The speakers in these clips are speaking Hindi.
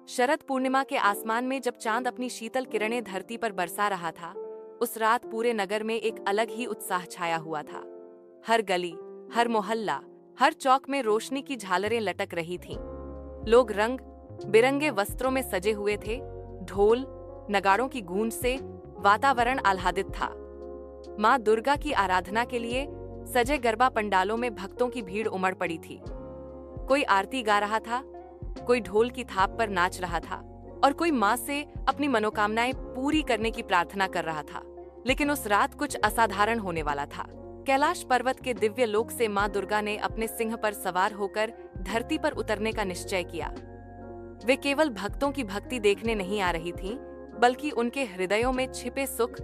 शरद पूर्णिमा के आसमान में जब चांद अपनी शीतल किरणें धरती पर बरसा रहा था, उस रात पूरे नगर में एक अलग ही उत्साह छाया हुआ था। हर गली, हर मोहल्ला, हर चौक में रोशनी की झालरें लटक रही थीं। लोग रंग बिरंगे वस्त्रों में सजे हुए थे। ढोल नगाड़ों की गूंज से वातावरण आह्लादित था। मां दुर्गा की आराधना के लिए सजे गरबा पंडालों में भक्तों की भीड़ उमड़ पड़ी थी। कोई आरती गा रहा था, कोई ढोल की थाप पर नाच रहा था और कोई मां से अपनी मनोकामनाएं पूरी करने की प्रार्थना कर रहा था। लेकिन उस रात कुछ असाधारण होने वाला था। कैलाश पर्वत के दिव्य लोक से मां दुर्गा ने अपने सिंह पर सवार होकर धरती पर उतरने का निश्चय किया। वे केवल भक्तों की भक्ति देखने नहीं आ रही थीं, बल्कि उनके हृदयों में छिपे सुख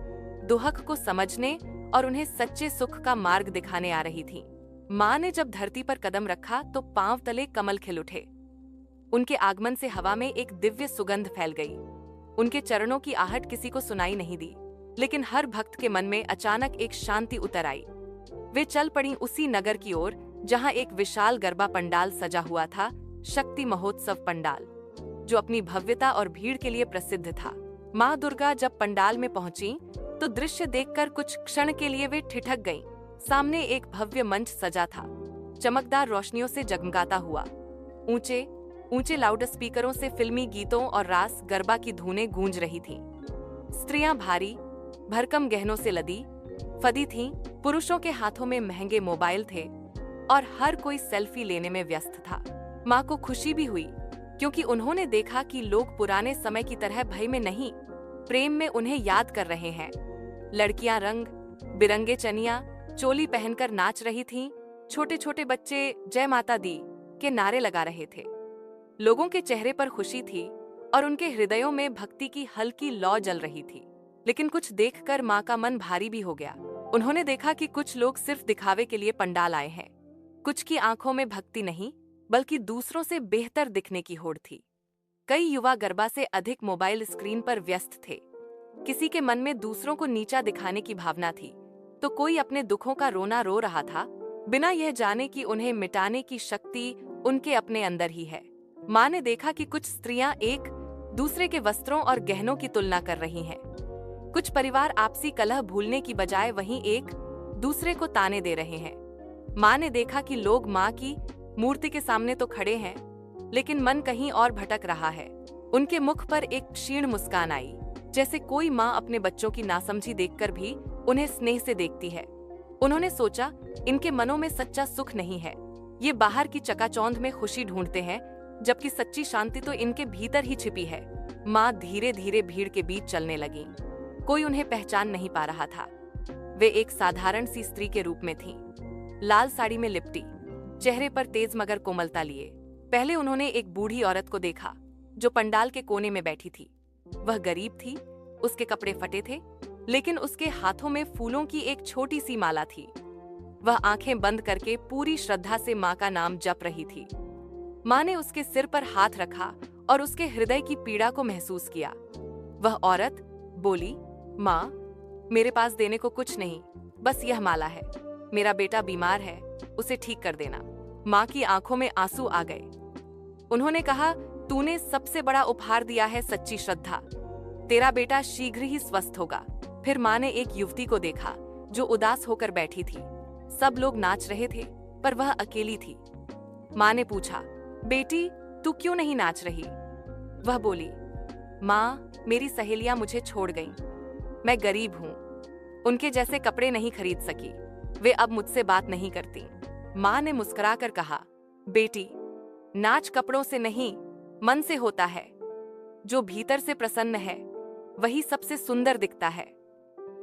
दुहक को समझने और उन्हें सच्चे सुख का मार्ग दिखाने आ रही थीं। मां ने जब धरती पर कदम रखा तो पांव तले कमल खिल उठे। उनके आगमन से हवा में एक दिव्य सुगंध फैल गई। उनके चरणों की आहट किसी को सुनाई नहीं दी, लेकिन हर भक्त के मन में अचानक एक शांति उतर आई। वे चल पड़ी उसी नगर की ओर जहां एक विशाल गरबा पंडाल सजा हुआ था, शक्ति महोत्सव पंडाल, जो अपनी भव्यता और भीड़ के लिए प्रसिद्ध था। मां दुर्गा जब पंडाल में पहुंची तो दृश्य देखकर कुछ क्षण के लिए वे ठिठक गईं। सामने एक भव्य मंच सजा था, चमकदार रोशनियों से जगमगाता हुआ। ऊंचे ऊंचे लाउड स्पीकरों से फिल्मी गीतों और रास गरबा की धुनें गूंज रही थीं। स्त्रियां भारी भरकम गहनों से लदी फदी थीं, पुरुषों के हाथों में महंगे मोबाइल थे और हर कोई सेल्फी लेने में व्यस्त था। मां को खुशी भी हुई, क्योंकि उन्होंने देखा कि लोग पुराने समय की तरह भय में नहीं, प्रेम में उन्हें याद कर रहे हैं। लड़कियां रंग बिरंगे चनिया चोली पहनकर नाच रही थीं। छोटे छोटे बच्चे जय माता दी के नारे लगा रहे थे। लोगों के चेहरे पर खुशी थी और उनके हृदयों में भक्ति की हल्की लौ जल रही थी। लेकिन कुछ देखकर मां का मन भारी भी हो गया। उन्होंने देखा कि कुछ लोग सिर्फ दिखावे के लिए पंडाल आए हैं। कुछ की आंखों में भक्ति नहीं, बल्कि दूसरों से बेहतर दिखने की होड़ थी। कई युवा गरबा से अधिक मोबाइल स्क्रीन पर व्यस्त थे। किसी के मन में दूसरों को नीचा दिखाने की भावना थी, तो कोई अपने दुखों का रोना रो रहा था, बिना यह जाने कि उन्हें मिटाने की शक्ति उनके अपने अंदर ही है। मां ने देखा कि कुछ स्त्रियां एक दूसरे के वस्त्रों और गहनों की तुलना कर रही हैं। कुछ परिवार आपसी कलह भूलने की बजाय वहीं एक दूसरे को ताने दे रहे हैं। मां ने देखा कि लोग मां की मूर्ति के सामने तो खड़े हैं, लेकिन मन कहीं और भटक रहा है। उनके मुख पर एक क्षीण मुस्कान आई, जैसे कोई मां अपने बच्चों की नासमझी देखकर भी उन्हें स्नेह से देखती है। उन्होंने सोचा, इनके मनों में सच्चा सुख नहीं है। ये बाहर की चकाचौंध में खुशी ढूंढते हैं, जबकि सच्ची शांति तो इनके भीतर ही छिपी है। मां धीरे धीरे भीड़ के बीच चलने लगी। कोई उन्हें पहचान नहीं पा रहा था। वे एक साधारण सी स्त्री के रूप में थीं, लाल साड़ी में लिपटी, चेहरे पर तेज मगर कोमलता लिए। पहले उन्होंने एक बूढ़ी औरत को देखा, जो पंडाल के कोने में बैठी थी। वह गरीब थी, उसके कपड़े फटे थे, लेकिन उसके हाथों में फूलों की एक छोटी सी माला थी। वह आंखें बंद करके पूरी श्रद्धा से मां का नाम जप रही थी। मां ने उसके सिर पर हाथ रखा और उसके हृदय की पीड़ा को महसूस किया। वह औरत बोली, मां, मेरे पास देने को कुछ नहीं, बस यह माला है। मेरा बेटा बीमार है, उसे ठीक कर देना। मां की आंखों में आंसू आ गए। उन्होंने कहा, तूने सबसे बड़ा उपहार दिया है, सच्ची श्रद्धा। तेरा बेटा शीघ्र ही स्वस्थ होगा। फिर मां ने एक युवती को देखा, जो उदास होकर बैठी थी। सब लोग नाच रहे थे, पर वह अकेली थी। मां ने पूछा, बेटी, तू क्यों नहीं नाच रही? वह बोली, मां, मेरी सहेलियां मुझे छोड़ गईं। मैं गरीब हूं, उनके जैसे कपड़े नहीं खरीद सकी। वे अब मुझसे बात नहीं करती। मां ने मुस्कुराकर कहा, बेटी, नाच कपड़ों से नहीं, मन से होता है। जो भीतर से प्रसन्न है, वही सबसे सुंदर दिखता है।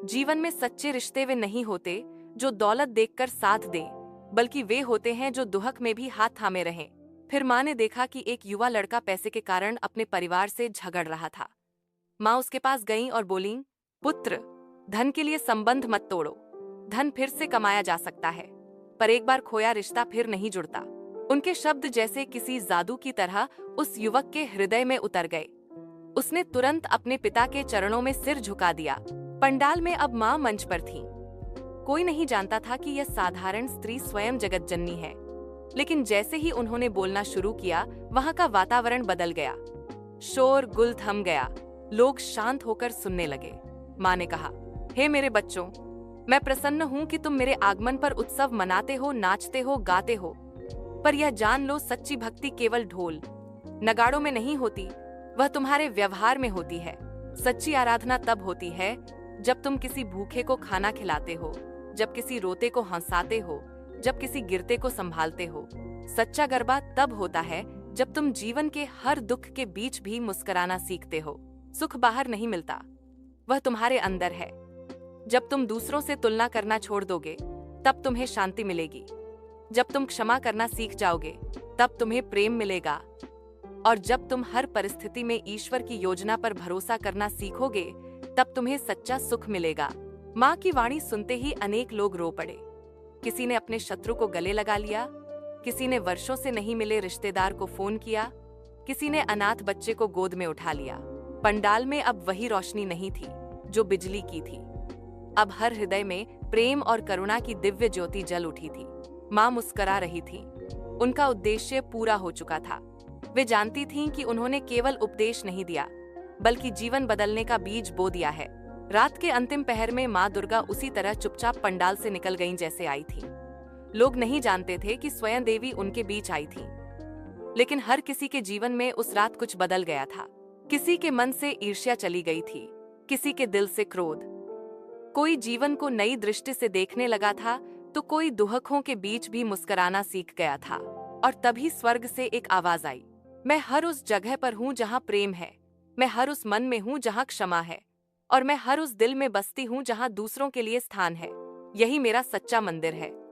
जीवन में सच्चे रिश्ते वे नहीं होते जो दौलत देखकर साथ दें, बल्कि वे होते हैं जो दुहक में भी हाथ थामे रहें। फिर मां ने देखा कि एक युवा लड़का पैसे के कारण अपने परिवार से झगड़ रहा था। मां उसके पास गईं और बोलीं, पुत्र, धन के लिए संबंध मत तोड़ो। धन फिर से कमाया जा सकता है, पर एक बार खोया रिश्ता फिर नहीं जुड़ता। उनके शब्द जैसे किसी जादू की तरह उस युवक के हृदय में उतर गए। उसने तुरंत अपने पिता के चरणों में सिर झुका दिया। पंडाल में अब मां मंच पर थीं। कोई नहीं जानता था कि यह साधारण स्त्री स्वयं जगतजननी है, लेकिन जैसे ही उन्होंने बोलना शुरू किया, वहां का वातावरण बदल गया। शोर गुल थम गया। लोग शांत होकर सुनने लगे। माँ ने कहा, हे मेरे बच्चों, मैं प्रसन्न हूँ कि तुम मेरे आगमन पर उत्सव मनाते हो, नाचते हो, गाते हो। पर यह जान लो, सच्ची भक्ति केवल ढोल नगाड़ों में नहीं होती, वह तुम्हारे व्यवहार में होती है। सच्ची आराधना तब होती है जब तुम किसी भूखे को खाना खिलाते हो, जब किसी रोते को हंसाते हो, जब किसी गिरते को संभालते हो। सच्चा गरबा तब होता है जब तुम जीवन के हर दुख के बीच भी मुस्कुराना सीखते हो। सुख बाहर नहीं मिलता, वह तुम्हारे अंदर है। जब तुम दूसरों से तुलना करना छोड़ दोगे, तब तुम्हें शांति मिलेगी। जब तुम क्षमा करना सीख जाओगे, तब तुम्हें प्रेम मिलेगा। और जब तुम हर परिस्थिति में ईश्वर की योजना पर भरोसा करना सीखोगे, तब तुम्हें सच्चा सुख मिलेगा। माँ की वाणी सुनते ही अनेक लोग रो पड़े। किसी ने अपने शत्रु को गले लगा लिया, किसी ने वर्षों से नहीं मिले रिश्तेदार को फोन किया, किसी ने अनाथ बच्चे को गोद में उठा लिया। पंडाल में अब वही रोशनी नहीं थी जो बिजली की थी। अब हर हृदय में प्रेम और करुणा की दिव्य ज्योति जल उठी थी। माँ मुस्करा रही थी। उनका उद्देश्य पूरा हो चुका था। वे जानती थीं कि उन्होंने केवल उपदेश नहीं दिया, बल्कि जीवन बदलने का बीज बो दिया है। रात के अंतिम पहर में माँ दुर्गा उसी तरह चुपचाप पंडाल से निकल गईं जैसे आई थीं। लोग नहीं जानते थे कि स्वयं देवी उनके बीच आई थीं। लेकिन हर किसी के जीवन में उस रात कुछ बदल गया था। किसी के मन से ईर्ष्या चली गई थी, किसी के दिल से क्रोध। कोई जीवन को नई दृष्टि से देखने लगा था, तो कोई दुहकों के बीच भी मुस्कुराना सीख गया था। और तभी स्वर्ग से एक आवाज आई, मैं हर उस जगह पर हूँ जहाँ प्रेम है, मैं हर उस मन में हूँ जहाँ क्षमा है, और मैं हर उस दिल में बसती हूँ जहाँ दूसरों के लिए स्थान है। यही मेरा सच्चा मंदिर है।